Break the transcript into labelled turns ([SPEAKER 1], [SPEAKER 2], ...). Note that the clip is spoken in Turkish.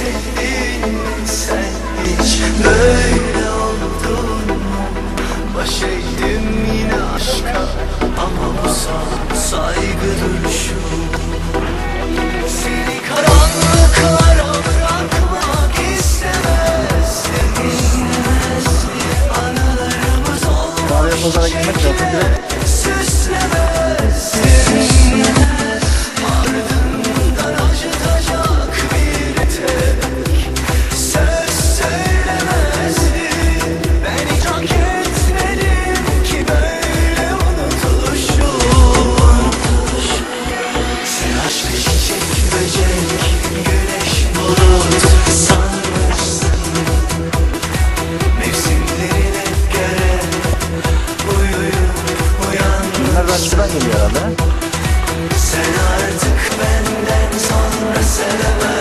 [SPEAKER 1] sevdin mi sen hiç? Böyle oldun mu? Baş eğdim yine aşka, ama bu son saygı duruşu. Seni karanlıklara bırakmak istemezdim. Anılarımız olmuş yine süslemezdim. Ardından acıtacak bir tek söz söylemezdim. Ben hiç hak etmedim ki böyle unutuluşu. Sen aşk ve çiçek, böcek, güneş, bulut sanmışsın. Mevsimlerine göre uyuyup uyanmışsın.
[SPEAKER 2] Bunlar başkadan geliyor herhalde.
[SPEAKER 1] Sen artık benden sonra sevemezsin.